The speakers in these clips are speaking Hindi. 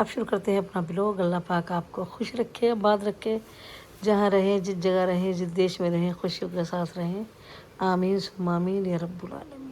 अब शुरू करते हैं अपना ब्लॉग। अल्लाह पाक आपको खुश रखे, आबाद रखे, जहाँ रहें, जिस जगह रहें, जिस देश में रहें, खुशियों के साथ रहें। आमीन सुम्मा आमीन या रब्बुल आलमीन।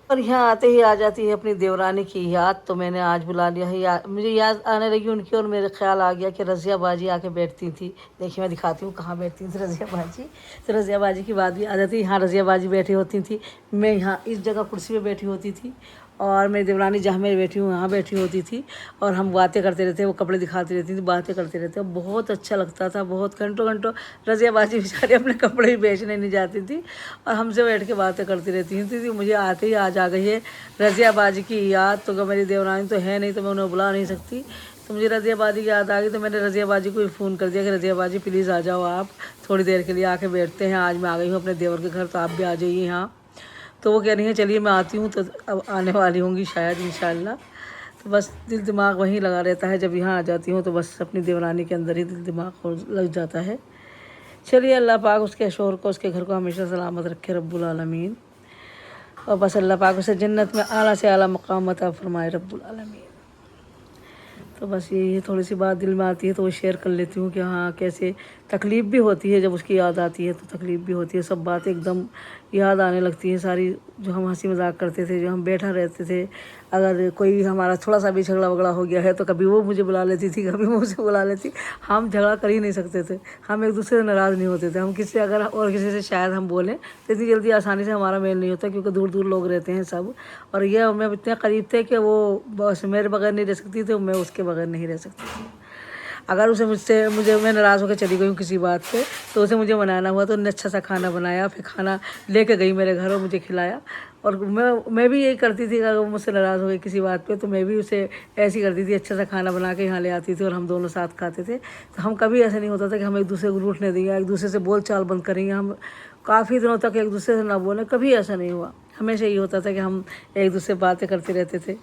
और यहाँ आते ही आ जाती है अपनी देवरानी की याद, तो मैंने आज बुला लिया है। मुझे याद आने लगी उनकी, और मेरे ख्याल आ गया कि रज़िया बाजी आके बैठती थी। देखिए मैं दिखाती हूँ कहाँ बैठती थी रज़िया बाजी। तो रज़िया बाजी की बात भी आ जाती है। यहाँ रज़िया बाजी बैठी होती थी, मैं यहाँ इस जगह कुर्सी पे बैठी होती थी, और मेरी देवरानी जहाँ मैं बैठी हूँ वहाँ बैठी होती थी, और हम बातें करते रहते, वो कपड़े दिखाती रहती थी, बातें करते रहते। बहुत अच्छा लगता था, बहुत घंटों घंटों रज़िया बाजी बेचारी अपने कपड़े भी बेचने नहीं जाती थी, और हमसे बैठ के बातें करती रहती थी। मुझे आते ही आज आ गई है रज़िया बाजी की याद। तो मेरी देवरानी तो है नहीं, तो मैं उन्हें बुला नहीं सकती। तो मुझे रज़िया बाजी की याद आ गई, तो मैंने रज़िया बाजी को फ़ोन कर दिया कि रज़िया बाजी प्लीज़ आ जाओ, आप थोड़ी देर के लिए आके बैठते हैं। आज मैं आ गई हूँ अपने देवर के घर, तो आप भी आ जाइए यहाँ। तो वो कह रही है चलिए मैं आती हूँ, तो अब आने वाली होंगी शायद इंशाल्लाह। तो बस दिल दिमाग वहीं लगा रहता है, जब यहाँ आ जाती हूँ तो बस अपनी देवरानी के अंदर ही दिल दिमाग लग जाता है। चलिए अल्लाह पाक उसके शोहर को, उसके घर को हमेशा सलामत रखे रब्बुल आलमीन, और बस अल्लाह पाक उसे जन्नत में आला से आला मकाम अता फरमाए रब्बुल आलमीन। तो बस यही है, थोड़ी सी बात दिल में आती है तो वो शेयर कर लेती हूँ कि हाँ कैसे तकलीफ़ भी होती है, जब उसकी याद आती है तो तकलीफ़ भी होती है। सब बातें एकदम याद आने लगती हैं सारी, जो हम हंसी मजाक करते थे, जो हम बैठा रहते थे। अगर कोई हमारा थोड़ा सा भी झगड़ा वगड़ा हो गया है तो कभी वो मुझे बुला लेती थी, कभी वो मुझे बुला लेती। हम झगड़ा कर ही नहीं सकते थे, हम एक दूसरे से नाराज़ नहीं होते थे। हम किसी अगर और किसी से शायद हम बोलें तो इतनी जल्दी आसानी से हमारा मेल नहीं होता, क्योंकि दूर दूर लोग रहते हैं सब। और ये हमें इतने करीब थे कि वो बस मेरे बगैर नहीं रह सकती थी, मैं उसके बगैर नहीं रह सकती थी। अगर उसे मैं नाराज़ होकर चली गई हूँ किसी बात पे, तो उसे मुझे मनाना हुआ तो उन्होंने अच्छा सा खाना बनाया, फिर खाना लेके गई मेरे घर और मुझे खिलाया। और मैं भी यही करती थी, अगर वो मुझसे नाराज़ हो गई किसी बात पे तो मैं भी उसे ऐसी करती थी, अच्छा सा खाना बना के यहाँ ले आती थी और हम दोनों साथ खाते थे। तो हम कभी ऐसा नहीं होता था कि हम एक दूसरे को रूठने देंगे, एक दूसरे से बोल चाल बंद करेंगे, हम काफ़ी दिनों तक एक दूसरे से ना बोलें, कभी ऐसा नहीं हुआ। हमेशा ये होता था कि हम एक दूसरे बातें करते रहते थे,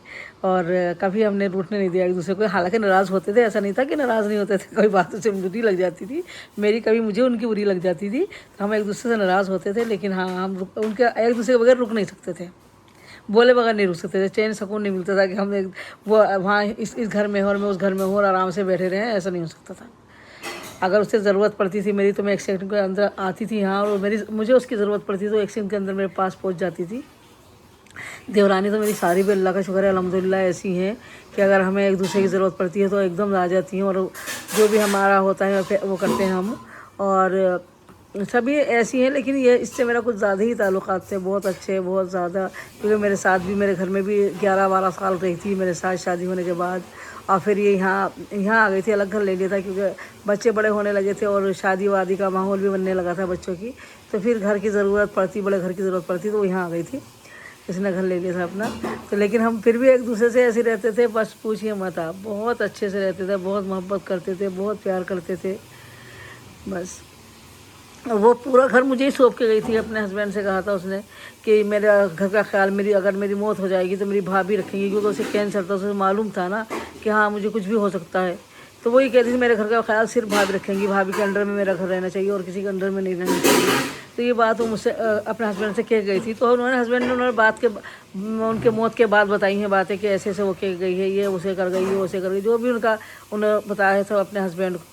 और कभी हमने रूठने नहीं दिया एक दूसरे को। हालांकि नाराज़ होते थे, ऐसा नहीं था कि नाराज़ नहीं होते थे, कोई बात से बुरी लग जाती थी मेरी, कभी मुझे उनकी बुरी लग जाती थी, तो हम एक दूसरे से नाराज़ होते थे। लेकिन हाँ, हम उनके एक दूसरे के बगैर रुक नहीं सकते थे, बोले बगैर नहीं रुक सकते थे। चैन सुकून नहीं मिलता था कि हम एक वो वहाँ इस घर में हो और मैं उस घर में हूँ और आराम से बैठे रहें, ऐसा नहीं हो सकता था। अगर उससे ज़रूरत पड़ती थी मेरी, तो मैं एक सेकंड के अंदर आती थी यहाँ, और मुझे उसकी ज़रूरत पड़ती तो एक सेकंड के अंदर मेरे पास पहुँच जाती थी। देवरानी तो मेरी सारी भी अल्लाह का शुक्र है अल्हम्दुलिल्लाह ऐसी हैं कि अगर हमें एक दूसरे की ज़रूरत पड़ती है तो एकदम आ जाती हैं, और जो भी हमारा होता है वो करते हैं हम। और सभी ऐसी हैं, लेकिन ये इससे मेरा कुछ ज़्यादा ही ताल्लुक़ात थे, बहुत अच्छे, बहुत ज़्यादा। क्योंकि मेरे साथ भी, मेरे घर में भी 11-12 साल रही थी मेरे साथ शादी होने के बाद। और फिर ये यहाँ आ गई थी, अलग घर ले लिया था, क्योंकि बच्चे बड़े होने लगे थे और शादी वादी का माहौल भी बनने लगा था बच्चों की। तो फिर घर की ज़रूरत पड़ती, बड़े घर की ज़रूरत पड़ती, तो वो यहाँ आ गई थी, इसने घर ले लिया था अपना। तो लेकिन हम फिर भी एक दूसरे से ऐसे रहते थे, बस पूछिए मत आप, बहुत अच्छे से रहते थे, बहुत मोहब्बत करते थे, बहुत प्यार करते थे बस। वो पूरा घर मुझे ही सौंप के गई थी। अपने हस्बैंड से कहा था उसने कि मेरा घर का ख्याल, अगर मेरी मौत हो जाएगी तो मेरी भाभी रखेंगी, क्योंकि उसे कैंसर था, उसे मालूम था ना कि हाँ मुझे कुछ भी हो सकता है। तो वही कहती थी मेरे घर का ख्याल सिर्फ भाभी रखेंगी, भाभी के अंडर में मेरा घर रहना चाहिए और किसी के अंडर में नहीं रहना चाहिए। तो ये बात वो मुझसे अपने हस्बैंड से कह गई थी। तो उन्होंने उनके मौत के बाद बताई हैं बातें कि ऐसे ऐसे वो कह गई है, ये उसे कर गई, ये उसे कर गई, जो भी उन्होंने बताया था अपने हस्बैंड को।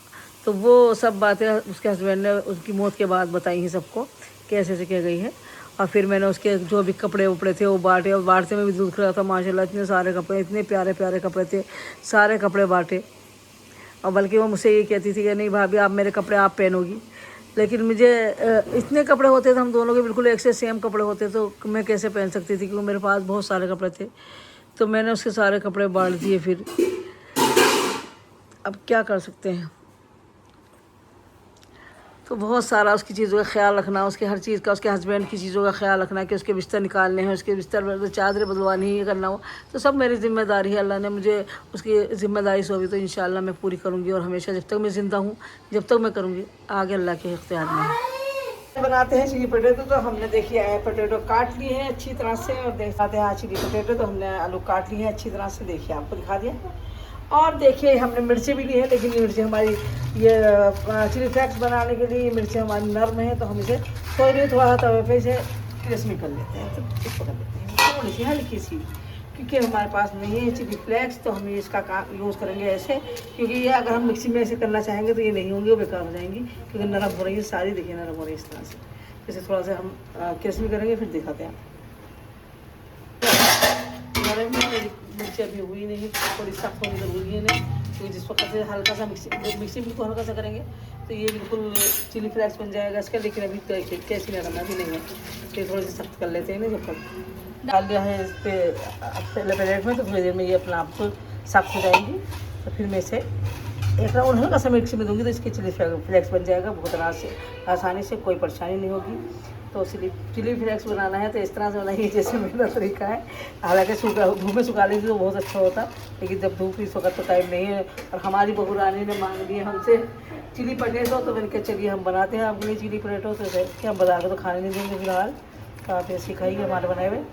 तो वो सब बातें उसके हस्बैंड ने उसकी मौत के बाद बताई हैं सबको, कैसे से क्या गई है। और फिर मैंने उसके जो भी कपड़े उपड़े थे वो बांटे, और बांटते में भी दुख रहा था माशाल्लाह, इतने सारे कपड़े, इतने प्यारे प्यारे कपड़े थे, सारे कपड़े बांटे। और बल्कि वो मुझसे ये कहती थी कि नहीं भाभी आप मेरे कपड़े आप पहनोगी। लेकिन मुझे इतने कपड़े होते थे हम दोनों के, बिल्कुल एक से सेम कपड़े होते, तो मैं कैसे पहन सकती थी, क्योंकि मेरे पास बहुत सारे कपड़े थे। तो मैंने उसके सारे कपड़े बांट दिए। फिर अब क्या कर सकते हैं। तो बहुत सारा उसकी चीज़ों का ख्याल रखना, उसके हर चीज़ का, उसके हस्बैंड की चीज़ों का ख्याल रखना, कि उसके बिस्तर निकालने हैं, उसके बिस्तर चादरें बदलवानी है, करना हो, तो सब मेरी ज़िम्मेदारी है। अल्लाह ने मुझे उसकी ज़िम्मेदारी सौंपी, तो इंशाअल्लाह मैं पूरी करूँगी, और हमेशा जब तक मैं ज़िंदा हूँ, जब तक मैं करूँगी, आगे अल्लाह के इख्तियार में है। बनाते हैं चिली पोटैटो। तो हमने देखिए पोटैटो काट लिए हैं अच्छी तरह से, और दिखाते हैं चिली पोटैटो। तो हमने आलू काट लिए हैं अच्छी तरह से, देखिए आपको दिखा दिया। और देखिए हमने मिर्चें भी ली हैं, लेकिन ये मिर्चें हमारी ये चिली फ्लेक्स बनाने के लिए मिर्चें हमारी नर्म है, तो हम इसे थोड़ा तवे पे इसे क्रिस्पी कर लेते हैं। तो इसको कर लेते हैं थोड़ी सी हल्की सी, क्योंकि हमारे पास नहीं है चिली फ्लेक्स, तो हम इसका यूज़ करेंगे ऐसे, क्योंकि ये अगर हम मिक्सी में ऐसे करना चाहेंगे तो ये नहीं होंगी, वो बेकार हो जाएंगी, क्योंकि नरम हो रही है सारी, देखिए नरम हो रही है इस तरह से। जैसे थोड़ा सा हम क्रिस्पी करेंगे फिर दिखाते हैं। नरम मिर्ची अभी हुई नहीं, थोड़ी सख्त होनी ज़रूरी है नहीं, क्योंकि जिस वक्त से हल्का सा मिक्सी बिल्कुल हल्का सा करेंगे तो ये बिल्कुल चिली फ्लेक्स बन जाएगा इसका। लेकिन अभी कैसी नरम अभी नहीं है, तो ये थोड़ी सी सख्त कर लेते हैं ना। जब तक डाल दिया है इस पर पहले प्लेट में, तो थोड़ी देर में ये अपना आप सख्त हो जाएंगी। तो फिर मैं इसे एक राउंड हल्का सा मिक्सी में दूँगी तो इसकी चिली फ्लेक्स बन जाएगा बहुत आसानी से, कोई परेशानी नहीं होगी। तो चिली फ्लेक्स बनाना है तो इस तरह से बनाइए जैसे मेरा तरीका है। हालांकि धूप में सुखा लीजिए तो बहुत अच्छा होता, लेकिन जब धूप इस वक्त तो टाइम नहीं है। और हमारी बहू रानी ने मांग ली हमसे चिली पटेटो, तो मैंने कहा चलिए हम बनाते हैं आपके लिए चिली पटेटो। तो क्या हम बना के तो खाने नहीं देंगे फिलहाल, तो आप ऐसे खाइए हमारे बनाए हुए।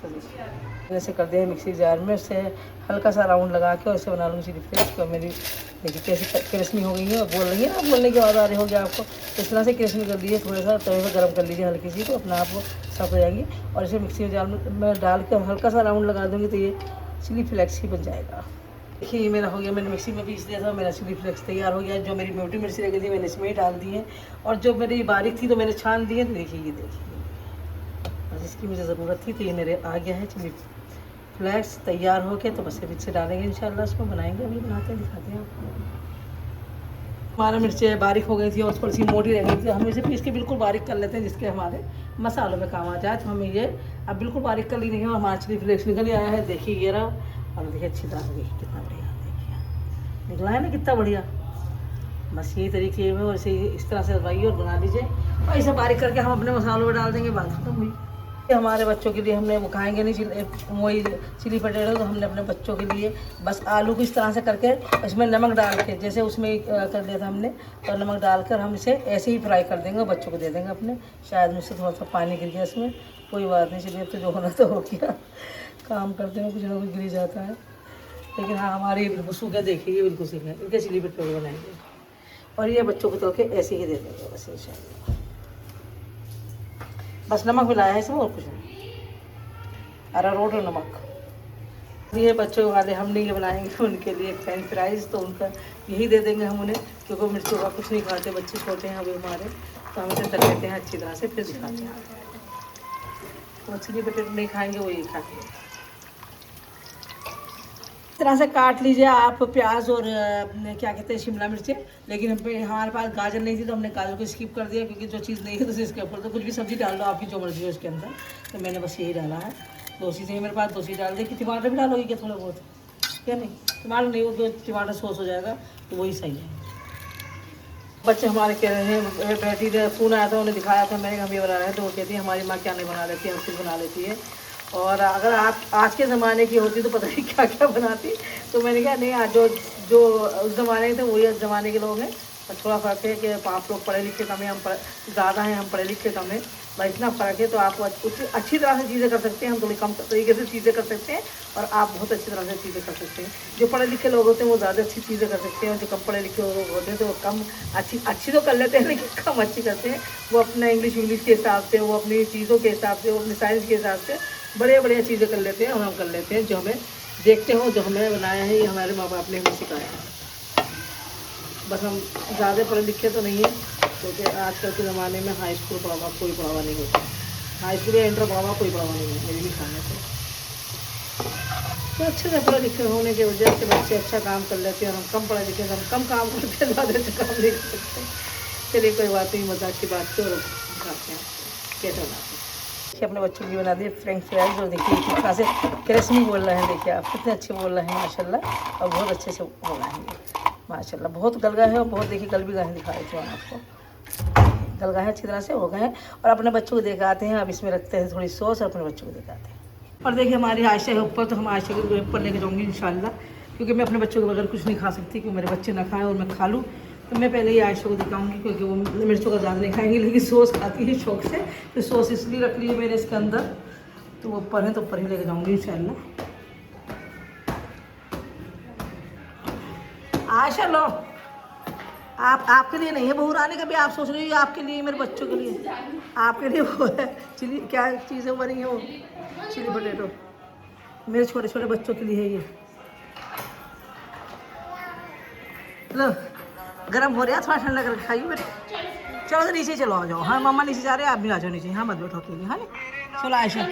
तो ऐसे कर दिया मिक्सी जार में, उससे हल्का सा राउंड लगा के और इसे बना लूँगी चिली फ्लेक्स। तो मेरी देखिए कैसी क्रिस्पी हो गई है, और बोल रही है ना, बोलने की आवाज़ आ रही होगी आपको। इस तरह से क्रिस्पी कर लीजिए, थोड़ा सा तवे पर गर्म कर लीजिए हल्की सी, तो अपना आप वो साफ हो जाएंगी। और इसे मिक्सी जार में डाल के हल्का सा राउंड लगा दूँगी तो ये चिली फ्लेक्स ही बन जाएगा। देखिए ये मेरा हो गया, मैंने मिक्सी में पीस दिया था, मेरा चिली फ्लेक्स तैयार हो गया। जो मेरी मोटी मिर्ची रह गई थी मैंने इसमें ही डाल दी है, और जो मेरी बारीक थी तो मैंने छान दी है। तो देखिए ये देखिए, जिसकी मुझे ज़रूरत थी तो ये मेरे आ गया है चिली फ्लेक्स तैयार हो के। तो बस अभी से डालेंगे इंशाल्लाह, उसको बनाएंगे, अभी बनाते हैं दिखाते हैं आपको। हमारा मिर्चें बारीक हो गई थी और थोड़ी सी मोटी रह गई थी, हम इसे पीस के बिल्कुल बारीक कर लेते हैं जिसके हमारे मसालों में काम आ जाए। तो हमें ये अब बिल्कुल बारीक कर ली नहीं है और हमारा चिली फ्लेक्स निकल ही आया है। देखिए ये रहा, और देखिए अच्छी तरह से देखिए कितना बढ़िया, देखिए निकला है ना कितना बढ़िया। बस यही तरीके में और इसे इस तरह से दबाइए और बना लीजिए, और इसे बारीक करके हम अपने मसालों में डाल देंगे, बात खत्म हुई। हमारे बच्चों के लिए हमने वो खाएंगे नहीं वही चिली पटेटो, तो हमने अपने बच्चों के लिए बस आलू को इस तरह से करके इसमें नमक डाल के, जैसे उसमें कर दिया था हमने, तो नमक डालकर हम इसे ऐसे ही फ्राई कर देंगे और बच्चों को दे देंगे अपने। शायद मुझसे थोड़ा सा पानी गिर गया इसमें, कोई बात नहीं, चलिए तो जो होना तो हो गया, काम करते हैं कुछ ना कुछ गिर जाता है। लेकिन हाँ हमारे बिल्कुल सूखे, देखिए ये बिल्कुल सूखे, इनके चिली पटेटो बनाएंगे और ये बच्चों को तल के ऐसे ही दे देंगे बस इंशाल्लाह। बस नमक मिलाया है इसमें और कुछ नहीं, अरारोट और नमक। ये बच्चों वाले हम नहीं बनाएंगे, उनके लिए फ्रेंच फ्राइज़ तो उनका यही दे देंगे हम उन्हें, क्योंकि मिर्चों का कुछ नहीं खाते बच्चे, छोटे हैं अभी हमारे, तो हम इसे तल लेते हैं अच्छी तरह से फिर दिखाते हैं। तो चिली पटेटो नहीं खाएंगे, वो ये खाएंगे। इस तरह से काट लीजिए आप प्याज और क्या कहते हैं शिमला मिर्चें। लेकिन हमारे पास गाजर नहीं थी तो हमने गाजर को स्किप कर दिया, क्योंकि जो चीज़ नहीं है तो इसके ऊपर तो कुछ भी सब्ज़ी डाल दो आपकी जो मर्जी है उसके अंदर। तो मैंने बस यही डाला है, दो चीज़ें मेरे पास, दो चीज़ डाल दी। कि टमाटर भी डालोगी क्या थोड़ा बहुत, क्या नहीं टमाटर नहीं हो तो टमाटर सॉस हो जाएगा, तो वही सही है। बच्चे हमारे कह रहे हैं, बेटी ने फ़ोन आया था, उन्हें दिखाया था मैंने हम ये बना रहे हैं, तो वो कहती है हमारी माँ क्या नहीं बना लेती है, हम खुद बना लेती है। और अगर आप आज के ज़माने की होती तो पता नहीं क्या क्या बनाती। तो मैंने कहा नहीं, आज जो उस ज़माने के थे वही इस ज़माने के लोग हैं, और थोड़ा फ़र्क है कि आप लोग पढ़े लिखे कम है, हम ज़्यादा हैं, हम पढ़े लिखे कम है, बस इतना फ़र्क है। तो आप अच्छी तरह से चीज़ें कर सकते हैं, हम थोड़ी कम तरीके से चीज़ें कर सकते हैं, और आप बहुत अच्छी तरह से चीज़ें कर सकते हैं। जो पढ़े लिखे लोग होते हैं वो ज़्यादा अच्छी चीज़ें कर सकते हैं, और जो कम पढ़े लिखे लोग होते हैं तो वो कम अच्छी तो कर लेते हैं, लेकिन कम अच्छी करते हैं। वो अपना इंग्लिश के हिसाब से, वो अपनी चीज़ों के हिसाब से, वो अपनी साइंस के हिसाब से बढ़िया चीज़ें कर लेते हैं, और हम कर लेते हैं जो हमें देखते हो, जो हमें बनाया है, ये हमारे माँ बाप ने हमें सिखाया है। बस हम ज़्यादा पढ़े लिखे तो नहीं है, क्योंकि आजकल के ज़माने में हाई स्कूल पढ़ावा कोई पढ़ावा नहीं होता, हाई स्कूल या इंटर पढ़ावा कोई पढ़ावा नहीं है मेरे भी खाने से। तो अच्छे से पढ़े लिखे होने की वजह से बच्चे अच्छा काम कर लेते हैं, और हम कम पढ़े लिखे हम कम काम करते हैं, ज़्यादा अच्छा काम नहीं कर सकते। चलिए कोई बात नहीं, मजाक की बात से और खाते हैं कैसे बनाते हैं। देखिए अपने बच्चों की बना दिए फ्रेंच फ्राइज, और देखिए किस तरह से क्रिस्पी बोल रहे हैं, देखिए आप कितने अच्छे बोल रहे हैं माशाल्लाह, और बहुत अच्छे से बोल रहे हैं माशाल्लाह। बहुत गल गए हैं और बहुत देखिए गल भी गए हैं, दिखा रही थी आपको, गल गए हैं अच्छी तरह से हो गए हैं। और अपने बच्चों को दिखाते हैं, अब इसमें रखते हैं थोड़ी सॉस और अपने बच्चों को दिखाते हैं। और देखिए हमारी आयशा है ऊपर, तो हम आयशा के ऊपर लेके जाऊँगी इंशाल्लाह, क्योंकि मैं अपने बच्चों के बगैर कुछ नहीं खा सकती, क्योंकि मेरे बच्चे ना खाएं और मैं खा लूँ। तो मैं पहले ही आयशा को दिखाऊंगी, क्योंकि वो मिर्चों का ज़्यादा नहीं खाएंगी, लेकिन सॉस खाती है शौक से, तो सॉस इसलिए रख ली है मैंने इसके अंदर। तो वो ऊपर है तो ऊपर ही लेके जाऊँगी इंशाल्लाह। आयशा लो, आपके लिए नहीं है बहू रानी का भी, आप सोच रही हो आपके लिए, मेरे बच्चों के लिए, आपके लिए वो है चिली, क्या चीज़ें बनी है वो चिली पटेटो, मेरे छोटे छोटे बच्चों के लिए है ये। लो गर्म हो रहा है, थोड़ा ठंडा करके खाइए बेटा। चलो तो नीचे चलो, आ जाओ। हाँ मम्मा नीचे जा रहे हैं, आप भी आ जाओ नीचे। हाँ मत बैठो अकेले, हाँ नहीं। चलो आयशा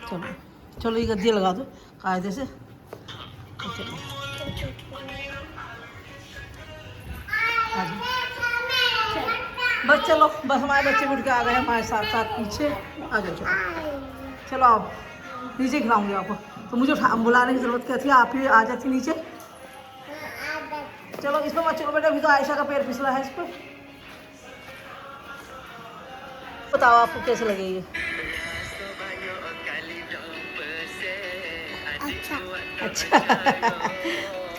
चलो, चलो ये गद्दी लगा दो कायदे से। चलो आ जाओ बस, चलो बस हमारे बच्चे उठ के आ गए हैं हमारे साथ साथ पीछे। आ जाओ चलो, चलो आओ नीचे खिलाऊंगी आपको। तो मुझे बुलाने की ज़रूरत क्या थी, आप ही आ जाती नीचे। चलो इस पर मत चलो बेटा, अभी तो आयशा का पैर फिसला है इस पर। बताओ आपको कैसे लगे ये? अच्छा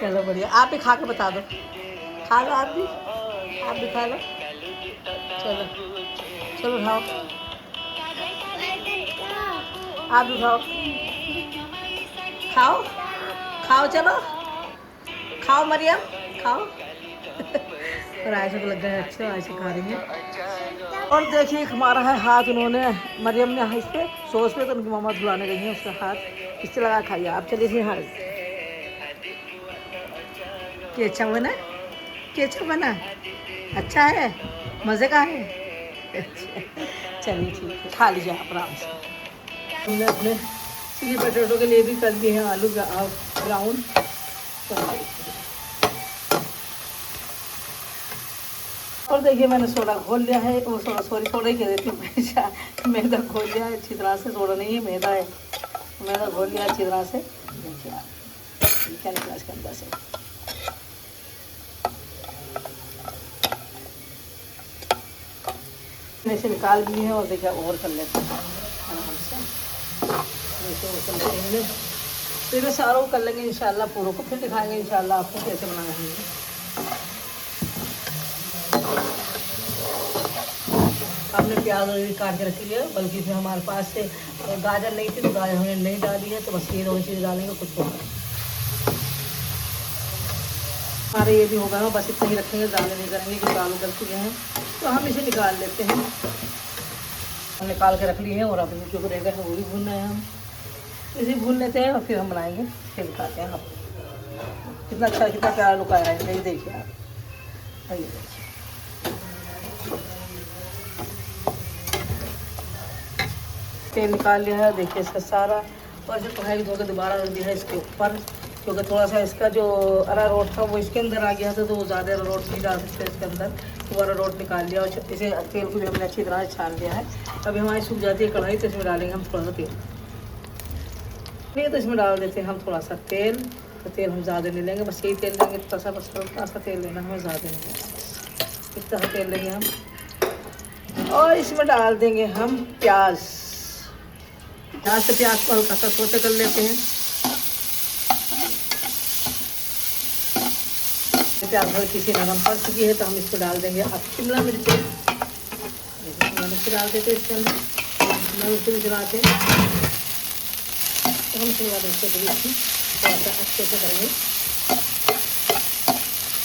चलो बढ़िया, आप भी खा के बता दो। खा लो आप भी खा लो। चलो चलो खाओ, आप भी खाओ। खाओ खाओ चलो खाओ मरियम खाओ। और आयशा को लग गया अच्छा, आयशा खा रही है। और देखिए हमारा है हाथ, उन्होंने मरियम ने इस पे सॉस पे, तो उनकी मामा धुलाने गई है, उसका हाथ इससे लगा खाइए आप। चलिए थे हाथ केचप बना, केचप बना अच्छा है, मज़े का है। चलिए ठीक है, खा लीजिए आप आराम से। हमने अपने चिली पटेटो के लिए भी कर दिए हैं आलू ब्राउन। और देखिए मैंने सोडा घोल लिया है, वो सोडा ही कह देती हूँ मैदा घोल लिया है अच्छी तरह से। सोडा नहीं है मैदा है, मैदा घोल लिया अच्छी तरह से। देखिए आप क्या निकला इसके अंदर से। इसे निकाल भी है और देखिए और कर लेते हैं आराम से। फिर मैं सारों को कर लेंगे इंशाल्लाह, पूरों को फिर दिखाएंगे इंशाल्लाह आपको कैसे बनाना है। हमने प्याज और काट के रख लिया, बल्कि फिर हमारे पास से गाजर नहीं थी तो गाजर हमने नहीं डाली है, तो बस ये दो चीज़ डालेंगे कुछ होगा। हमारे ये भी होगा ना, बस इतना ही रखेंगे, ज़्यादा नहीं करेंगे क्योंकि आलू गल चुके हैं। तो हम इसे निकाल लेते हैं, हम निकाल के रख लिए हैं। और अब जो रहेगा वो भी भूनना है, हम इसे भून लेते हैं और फिर हम बनाएंगे, फिर दिखाते हैं आप। कितना अच्छा कितना प्यारा लुक आया है, नहीं देखिए आप, आइए देखिए। तेल निकाल लिया है देखिए इसका सारा। और जो कढ़ाई धो के दोबारा रख दिया है इसके ऊपर, क्योंकि थोड़ा सा इसका जो अरारोट था वो इसके अंदर आ गया था, तो वो ज़्यादा अरारोट नहीं डाल सकते इसके अंदर। तो अरारोट निकाल लिया और इसे तेल को भी हमने अच्छी तरह से छान लिया है। अभी हमारी सूख जाती है कढ़ाई, तो इसमें डालेंगे हम थोड़ा सा तेल। नहीं तो इसमें डाल देते हैं हम थोड़ा सा तेल। तो तेल हम ज़्यादा नहीं लेंगे, बस यही तेल लेंगे, इतना सा बस हल्का सा तेल लेना, हमें ज़्यादा नहीं लेंगे, इतना सा तेल लेंगे हम। और इसमें डाल देंगे हम प्याज। यहाँ से प्याज को हल्का सा सोते कर लेते हैं। प्याज हल्की सी नरम पड़ चुकी है, तो हम इसको डाल देंगे अब शिमला मिर्च। शिमला मिर्च डाल देते हैं इसके अंदर, शिमला मिर्च भी चलाते हैं। तो हम शिमला मिर्च को थोड़ा सा अच्छे से करेंगे,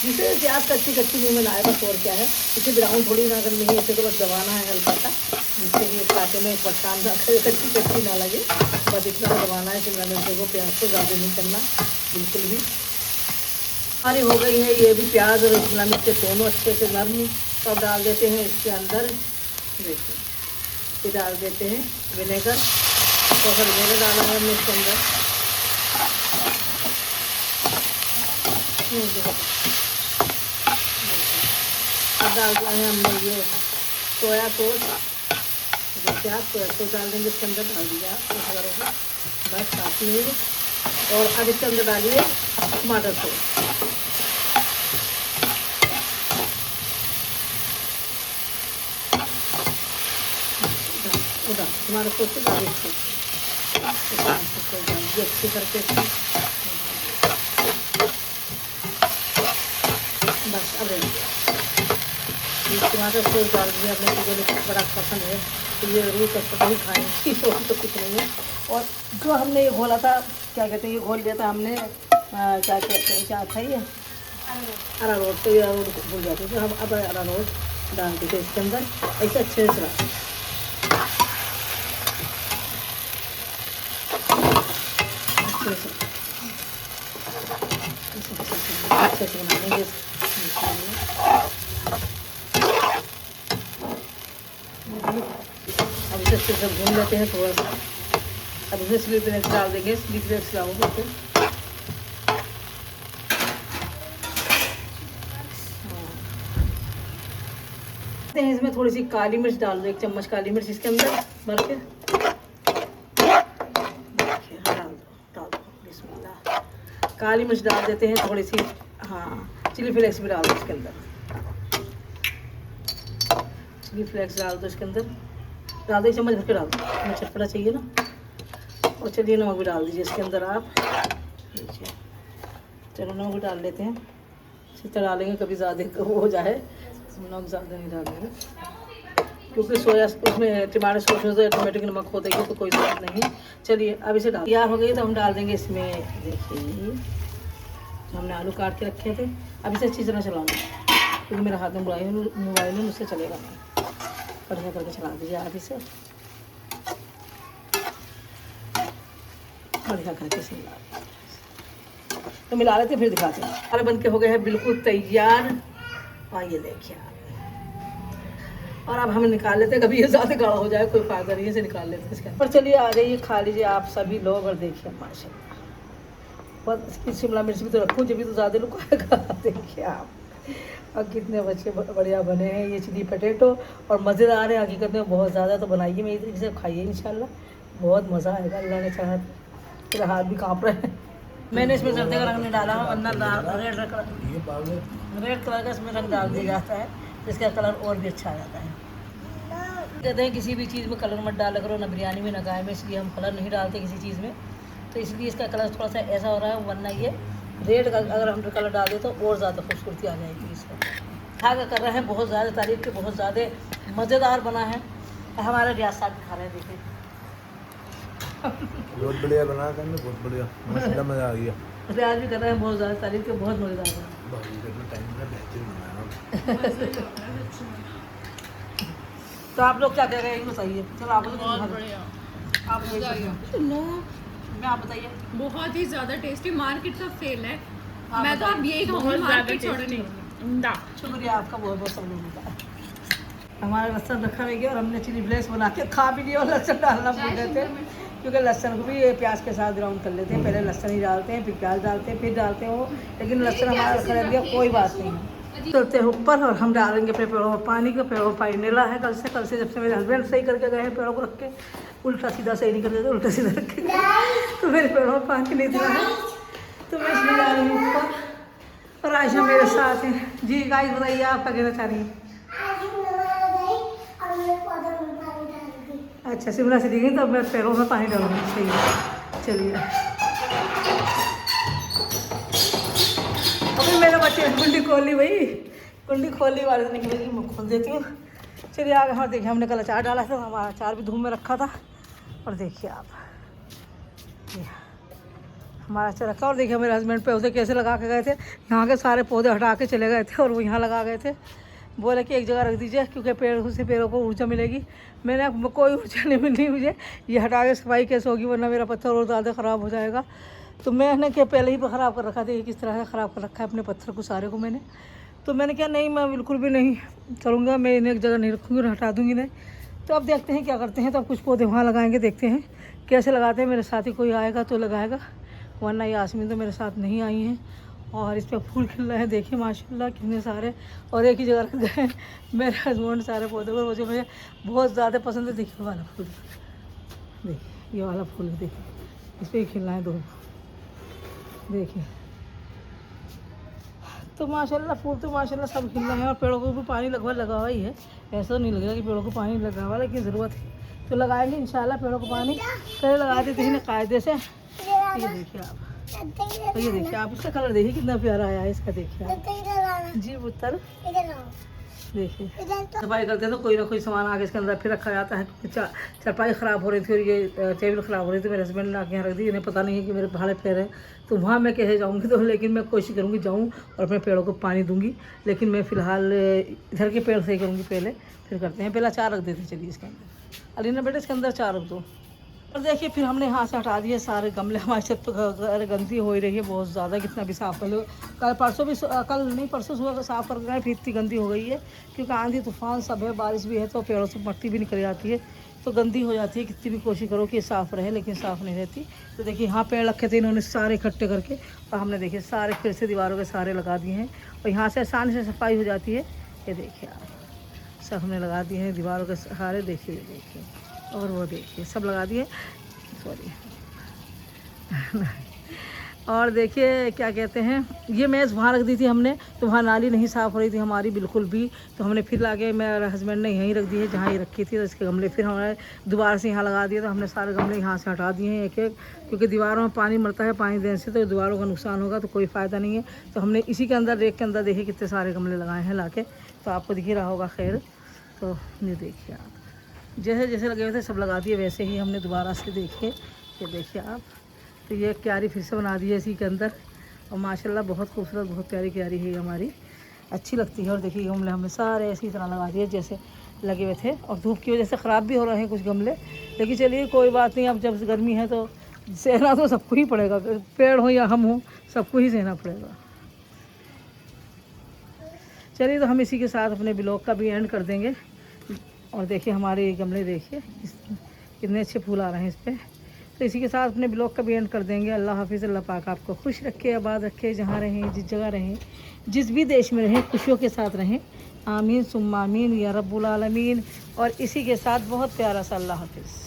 जिससे प्याज कच्ची कच्ची मुँह में ना आए, बस और क्या है। इसे ब्राउन थोड़ी ना करनी है, इसे तो बस दबाना है हल्का सा, जिससे कि काटे में एक परेशान ना करे, कच्ची कच्ची ना लगे, बस इतना दबाना है शिमला मिर्च को। प्याज को ज़्यादा नहीं करना बिल्कुल भी। हमारी हो गई है ये भी प्याज और शिमला मिर्च दोनों अच्छे से नरम। तो अब डाल देते हैं इसके अंदर, देखिए ये डाल देते हैं विनेगर। तो फिर विनेगर डाला है हमने इसके अंदर। अब डाल दिया है हमने ये सोया सॉस। जैसे आप सोया सॉस डाल देंगे इसके अंदर, डाल दिया आप बस काफ़ी है। और अब इसके अंदर डालिए टमाटर सॉस। टमाटर सॉस को डालिए अच्छी करके, बस अब टमाटर सॉस डाल दिया अपने, मुझे बड़ा पसंद है तो ये ज़रूर चटपटा ही खाएंगे, और तो कुछ नहीं है। और जो हमने ये घोला था, क्या कहते हैं, ये घोल लिया था हमने, क्या कहते हैं, क्या था ये अरारोट। तो ये अरारोट भूल जाते थे हम, अब अरारोट डाल देते इसके अंदर ऐसे अच्छे से। अच्छे से बना लेंगे। अब इसे अच्छे से भून लेते हैं थोड़ा सा। अब इसमें चिली फ्लेक्स डाल देंगे, चिली फ्लेक्स डालोगे फिर इसमें थोड़ी सी काली मिर्च डाल दो, 1 चम्मच काली मिर्च इसके अंदर भर के डाल दो। बिस्मिल्लाह, काली मिर्च डाल देते हैं थोड़ी सी। हाँ, चिली फ्लेक्स भी डाल दो इसके अंदर, चिली फ्लेक्स डाल दो इसके अंदर, डाल दो 1 चम्मच भर के डाल दो, हमें चटपटा चाहिए ना। और चलिए नमक भी डाल दीजिए इसके अंदर आप। चलो नमक भी डाल लेते हैं, इसी तरह डालेंगे, कभी ज़्यादा वो हो जाए, नमक ज़्यादा नहीं डालेंगे क्योंकि सोया उसमें टमाटर सॉस में तो ऑटोमेटिक नमक होता ही है, तो कोई ज़रूरत नहीं। चलिए अब इसे डाल, तैयार हो गई तो हम डाल देंगे इसमें। देखिए हमने आलू काट के रखे थे। अब इसे अच्छी तरह चलाना क्योंकि मेरे हाथ में मोबाइल में मुझसे चलेगा नहीं। बढ़िया करके चला दीजिए आप इसे, बढ़िया करके चला तो मिला लेते फिर दिखाते हैं। अरे बन के हो गए हैं बिल्कुल तैयार। आइए देखिए आप, और अब हम निकाल लेते हैं, कभी ये ज़्यादा गाढ़ा हो जाए कोई फायदा नहीं है, इसे निकाल लेते हैं इसका। पर चलिए आ जाइए, खा लीजिए आप सभी लोग। और देखिए माशाल्लाह, बहुत इसकी शिमला मिर्च भी तो रखूँ जब भी तो ज़्यादा लोग खाएगा। देखिए आप, और कितने बच्चे बढ़िया बने हैं। ये चिली पटेटो और मज़ेदार है हकीकत में, बहुत ज़्यादा। तो बनाइए मेरी तरीके से, खाइए इंशाल्लाह, बहुत मज़ा आएगा। अल्लाह ने चाहा। मेरे हाथ भी काँप रहे हैं। मैंने इसमें जर्दे का रंग नहीं डाला हूँ, वरना रेड कलर का इसमें रंग डाल दिया जाता है, जिसका कलर और भी अच्छा आ जाता है। कहते हैं किसी भी चीज़ में कलर मत डाला करो, ना बिरयानी में ना गाय में, इसलिए हम कलर नहीं डालते किसी चीज़ में। तो इसलिए इसका कलर थोड़ा सा ऐसा हो रहा है, वरना ये रेड का अगर हम कलर डाल दें तो और ज़्यादा खूबसूरती आ जाएगी इसका। खा कर रहे हैं, बहुत ज़्यादा तारीफ के, बहुत ज़्यादा मज़ेदार बना है। हमारे रियाज साहब खा रहे हैं, देखिए बहुत बढ़िया बना था, बहुत बढ़िया, मज़ा आ गया। रियाज भी कर रहे हैं, बहुत ज़्यादा तारीफ के, बहुत मज़ेदार है। तो आप लोग क्या कह रहे हैं ये बताइए। चलो आप मैं आप बताइए। बहुत ही ज़्यादा टेस्टी, मार्केट का फेल है। मैं तो अब यही कहूँगी, मार्केट छोड़नी। शुक्रिया आपका बहुत बहुत, सब लोगों का। हमारा लहसुन रखा हुआ गया और हमने चिली फ्लेक्स बना के खा भी लिया, और लहसुन डालना भूल गए थे क्योंकि लहसुन को भी प्याज के साथ ग्राउंड कर लेते हैं। पहले लहसुन ही डालते हैं, फिर प्याज डालते हैं, फिर डालते हैं वो, लेकिन लहसुन हमारा रखा रह गया, कोई बात नहीं। चलते हैं ऊपर और हम डालेंगे अपने पेड़ों में पानी का। पेड़ों में पानी नीला है कल से जब से मेरे हस्बैंड सही करके गए हैं पेड़ों को रख के। उल्टा सीधा सही नहीं कर देते, उल्टा सीधा रख के तो मेरे पेड़ों में पानी नहीं दिया है, तो मैं इसलिए जा रही हूँ ऊपर। और आयशा मेरे साथ हैं। जी गाइस बताइए आप क्या कहना चाह रही हैं। अच्छा, शिमला से दी गई तो मैं पैरों में पानी डालूंगी। सही है, चलिए। अभी मेरे बच्चे कुंडी खोल ली भाई, कुंडी खोल ली, वाले से निकलेगी, मैं खोल देती हूँ। चलिए आगे। हाँ देखिए, हमने कल अचार डाला था, हमारा अचार भी धूप में रखा था। और देखिए आप, हमारा अचार रखा। और देखिए मेरे हस्बैंड पौधे कैसे लगा के गए थे, यहाँ के सारे पौधे हटा के चले गए थे और वो यहाँ लगा गए थे। बोले कि एक जगह रख दीजिए क्योंकि पेड़ से पेड़ों को ऊर्जा मिलेगी। मैंने कोई ऊर्जा नहीं मिली मुझे, ये हटा के सफाई कैसे होगी, वरना मेरा पत्थर और ज़्यादा ख़राब हो जाएगा। तो मैंने क्या पहले ही ख़राब कर रखा था, ये किस तरह से ख़राब कर रखा है अपने पत्थर को सारे को मैंने। तो मैंने क्या, नहीं मैं बिल्कुल भी नहीं करूँगा, मैं इन्हें एक जगह नहीं रखूँगी और हटा दूँगी नहीं। तो अब देखते हैं क्या करते हैं। तो अब कुछ पौधे वहाँ लगाएंगे, देखते हैं कैसे लगाते हैं। मेरे साथ ही कोई आएगा तो लगाएगा, वरना यास्मीन तो मेरे साथ नहीं आई हैं। और इस पर फूल खिल रहे हैं, देखिए माशाल्लाह कितने सारे, और एक ही जगह रख गए मेरे हस्बैंड सारे पौधे पर। मुझे बहुत ज़्यादा पसंद है। देखिए वाला फूल, देखिए ये वाला फूल, देखिए इस पर ही खिल रहा है 2, देखिए। तो माशाल्लाह फूल तो माशाल्लाह सब खिल रहे हैं, और पेड़ों को भी पानी लगभग लगा हुआ ही है। ऐसा नहीं लग रहा कि पेड़ों को पानी लगा हुआ, लेकिन ज़रूरत है तो लगाएंगे इंशाल्लाह पेड़ों को पानी। पहले लगा देते हैं ना कायदे से। ये देखिए आप, तो ये देखिए आप, इसका कलर देखिए कितना प्यारा आया है इसका, देखिए आप। जी पुत्र, देखिए सफाई करते हैं तो कोई ना कोई सामान आगे इसके अंदर फिर रखा जाता है। चारपाई ख़राब हो रही थी और ये टेबल ख़राब हो रही थी, मेरे हस्बैंड ने आके यहाँ रख दी। इन्हें पता नहीं है कि मेरे भाड़े पैर हैं, तो वहाँ मैं कैसे जाऊँगी। तो लेकिन मैं कोशिश करूँगी जाऊँ और अपने पेड़ों को पानी दूँगी। लेकिन मैं फ़िलहाल इधर के पेड़ सही करूँगी पहले, फिर करते हैं। पहले 4 रख देते, चलिए इसके अंदर। अलीना बेटे इसके अंदर 4 रख दो, और देखिए फिर हमने यहाँ से हटा दिए सारे गमले। हमारी छत पर गंदी हो ही रही है बहुत ज़्यादा, कितना भी साफ़ कर लो। कल परसों भी, कल नहीं परसों सुबह साफ़ कर गए, फिर इतनी गंदी हो गई है क्योंकि आंधी तूफान सब है, बारिश भी है तो पेड़ों से मट्टी भी निकल जाती है तो गंदी हो जाती है। कितनी भी कोशिश करो कि साफ़ रहे लेकिन साफ़ नहीं रहती। तो देखिए यहाँ पेड़ रखे थे इन्होंने सारे इकट्ठे करके, और हमने देखिए सारे फिर से दीवारों के सारे लगा दिए हैं और यहाँ से आसानी से सफाई हो जाती है। ये देखिए आप, सब हमने लगा दिए हैं दीवारों के सहारे। देखिए देखिए, और वो देखिए सब लगा दिए, सॉरी। और देखिए क्या कहते हैं, ये मेज़ वहाँ रख दी थी हमने तो वहाँ नाली नहीं साफ़ हो रही थी हमारी बिल्कुल भी, तो हमने फिर लाके मेरे हस्बैंड ने यहीं रख दी है जहाँ ये रखी थी। तो इसके गमले फिर हमने दोबारा से यहाँ लगा दिए, तो हमने सारे गमले यहाँ से हटा दिए हैं एक एक, क्योंकि दीवारों में पानी मरता है, पानी देने से तो दीवारों का नुकसान होगा तो कोई फ़ायदा नहीं है। तो हमने इसी के अंदर, रेक के अंदर देखिए कितने सारे गमले लगाए हैं लाके, तो आपको दिख ही रहा होगा। खैर तो ये देखिए आप, जैसे जैसे लगे हुए थे सब लगा दिए वैसे ही हमने दोबारा से देखिए, ये देखिए आप। तो ये क्यारी फिर से बना दी है इसी के अंदर, और माशाल्लाह बहुत खूबसूरत, बहुत प्यारी क्यारी है हमारी, अच्छी लगती है। और देखिए गमले हमने सारे इसी तरह लगा दिए जैसे लगे हुए थे, और धूप की वजह से ख़राब भी हो रहे हैं कुछ गमले, लेकिन चलिए कोई बात नहीं। अब जब गर्मी है तो सहना तो सबको ही पड़ेगा, पेड़ हो या हम हो, सबको ही सहना पड़ेगा। चलिए तो हम इसी के साथ अपने ब्लॉग का भी एंड कर देंगे। और देखिए हमारे गमले देखिए कितने अच्छे फूल आ रहे हैं इस पर। तो इसी के साथ अपने ब्लॉग का भी एंड कर देंगे। अल्लाह हाफिज़, अल्लाह पाक आपको खुश रखे, आबाद रखे, जहाँ रहें, जिस जगह रहें, जिस भी देश में रहें, खुशियों के साथ रहें। आमीन सुम्मा आमीन या रब्बुल आलमीन। और इसी के साथ बहुत प्यारा सा अल्लाह हाफिज़।